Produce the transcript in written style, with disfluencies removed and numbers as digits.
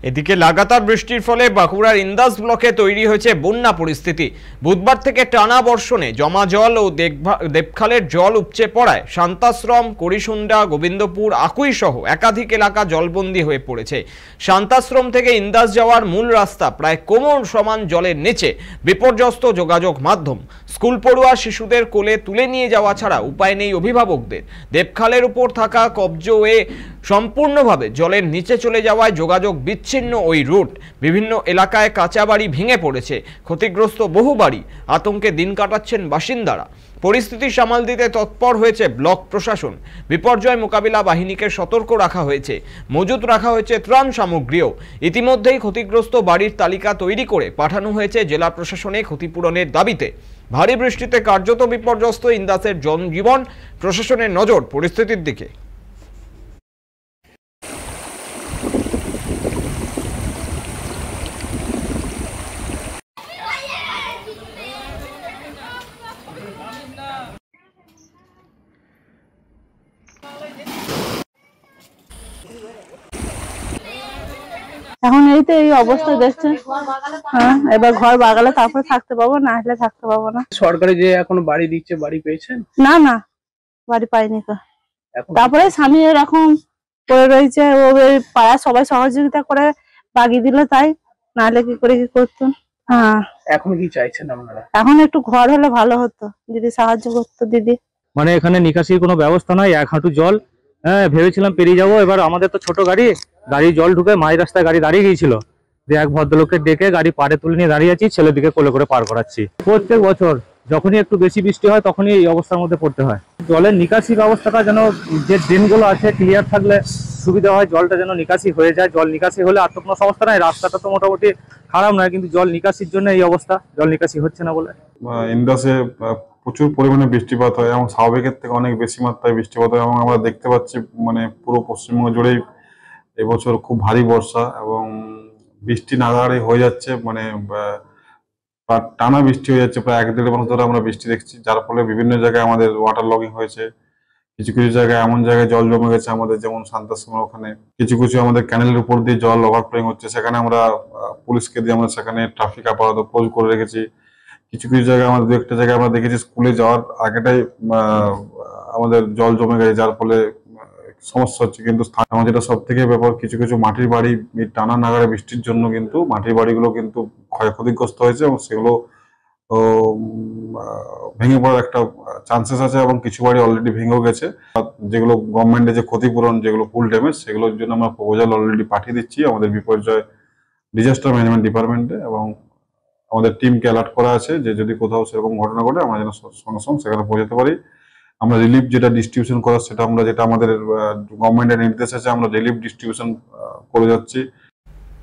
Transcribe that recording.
এদিকে লাগাতার বৃষ্টির ফলে বাঁকুড়ার ইন্দাস ব্লকে তৈরি হয়েছে বন্যা পরিস্থিতি। বুধবার থেকে টানা বর্ষণে জমা জল ও দেবখালের জল উপচে পড়ায় শান্তাশ্রম, করিসুন্ডা, গোবিন্দপুর, আকুই সহ একাধিক এলাকা জলবন্দী হয়ে পড়েছে। শান্তাশ্রম থেকে ইন্দাস যাওয়ার মূল রাস্তা প্রায় কোমর সমান জলের নিচে, বিপর্যস্ত যোগাযোগ মাধ্যম। স্কুল পড়ুয়া শিশুদের কোলে তুলে নিয়ে যাওয়া ছাড়া উপায় নেই অভিভাবকদের। দেবখালের উপর থাকা কবজওয়ে সম্পূর্ণভাবে জলের নিচে চলে যাওয়ায় যোগাযোগ বিচ্ছিন্ন ওই রুট। বিভিন্ন এলাকায় কাঁচা বাড়ি ভেঙে পড়েছে, ক্ষতিগ্রস্ত বহু বাড়ি। আতঙ্কে দিন কাটাচ্ছেন বাসিন্দারা। পরিস্থিতি সামাল দিতে তৎপর হয়েছে ব্লক প্রশাসন। বিপর্যয় মোকাবিলা বাহিনীকে সতর্ক রাখা হয়েছে, মজুত রাখা হয়েছে ত্রাণ সামগ্রীও। ইতিমধ্যেই ক্ষতিগ্রস্ত বাড়ির তালিকা তৈরি করে পাঠানো হয়েছে জেলা প্রশাসনে ক্ষতিপূরণের দাবিতে। ভারী বৃষ্টিতে কার্যত বিপর্যস্ত ইন্দাসের জনজীবন। প্রশাসনের নজর পরিস্থিতির দিকে। এখন এই তো এই অবস্থা দেখছেন। হ্যাঁ, এবার ঘর বাগালে তারপরে থাকতে পাবো, না হলে থাকতে পাবো না। সরকারি যে এখন বাড়ি দিচ্ছে, বাড়ি পেয়েছেন? না না, বাড়ি পাইনি তো। তারপরে স্বামী এরকম পড়ে রয়েছে, ও পাড়া সবাই সহযোগিতা করে বাগিয়ে দিল, তাই নাহলে কি করে কি করতেন। হ্যাঁ, এখন কি চাইছেন আপনারা? এখন একটু ঘর হলে ভালো হতো, যদি সাহায্য করতো দিদি। মানে এখানে নিকাশির কোনো ব্যবস্থা নাই, এক হাঁটু জল। হ্যাঁ, ভেবেছিলাম পেরিয়ে যাবো, এবার আমাদের তো ছোট গাড়ি, জল ঢুকে মাঝ রাস্তায় গাড়ি দাঁড়িয়ে গিয়েছিল। যে এক ভদ্রলোককে ডেকে গাড়ি পাড়ে তুলে নিয়ে দাঁড়িয়ে আছি, ছেলেদিকে কোলে করে পার করাচ্ছি। প্রত্যেক বছর যখনই একটু বেশি বৃষ্টি হয় তখনই এই অবস্থার মধ্যে পড়তে হয়। জলের নিকাশি ব্যবস্থাটা যেন, যে ড্রেনগুলো আছে ক্লিয়ার থাকলে সুবিধা হয়, জলটা যেন নিকাশি হয়ে যায়। জল নিকাশি হলে আর তো কোনো সমস্যা নাই, রাস্তাটা তো মোটামুটি খারাপ নয়, কিন্তু জল নিকাশির জন্য এই অবস্থা, জল নিকাশি হচ্ছে না বলে। ইন্দাসে প্রচুর পরিমাণে বৃষ্টিপাত হয় এবং স্বাভাবিকের থেকে অনেক বেশি মাত্রায় বৃষ্টিপাত হয় এবং আমরা দেখতে পাচ্ছি মানে পুরো পশ্চিমবঙ্গ জুড়েই এবছর খুব ভারী বর্ষা এবং বৃষ্টি নাগাড়ে হয়ে যাচ্ছে। মানে টানা বৃষ্টি হয়ে যাচ্ছে, প্রায় 1-1.5 মাস ধরে আমরা বৃষ্টি দেখছি, যার ফলে বিভিন্ন জায়গায় আমাদের ওয়াটার লগিং হয়েছে। কিছু কিছু জায়গায় এমন জায়গায় জল জমে গেছে আমাদের, যেমন শান্তাশ্রমের ওখানে কিছু কিছু আমাদের ক্যানেলের উপর দিয়ে জল ওভারফ্লোয়িং হচ্ছে, সেখানে আমরা পুলিশকে দিয়ে আমরা সেখানে ট্রাফিক আপাতত ক্লোজ করে রেখেছি। কিছু কিছু জায়গায় আমাদের 2-1টা জায়গায় আমরা দেখেছি স্কুলে যাওয়ার আগেটাই আমাদের জল জমে গেছে, যার ফলে সমস্যা হচ্ছে। কিন্তু আমার যেটা সব থেকে ব্যাপার, কিছু কিছু মাটির বাড়ি টানা নাগাড়ে বৃষ্টির জন্য কিন্তু মাটির বাড়িগুলো কিন্তু ক্ষয়ক্ষতিগ্রস্ত হয়েছে এবং সেগুলো ভেঙে পড়ার একটা চান্সেস আছে এবং কিছু বাড়ি অলরেডি ভেঙেও গেছে। যেগুলো গভর্নমেন্টের যে ক্ষতিপূরণ, যেগুলো ফুল ড্যামেজ, সেগুলোর জন্য আমরা প্রপোজাল অলরেডি পাঠিয়ে দিচ্ছি আমাদের বিপর্যয় ডিজাস্টার ম্যানেজমেন্ট ডিপার্টমেন্টে, এবং আমাদের টিমকে অ্যালার্ট করা আছে যে যদি কোথাও সেরকম ঘটনা ঘটে আমরা যেন সঙ্গে সঙ্গে সেখানে পৌঁছাতে পারি। আমরা রিলিফ যেটা ডিস্ট্রিবিউশন করার, সেটা আমরা যেটা আমাদের গভর্নমেন্টের নির্দেশ আছে, আমরা রিলিফ ডিস্ট্রিবিউশন করে যাচ্ছি।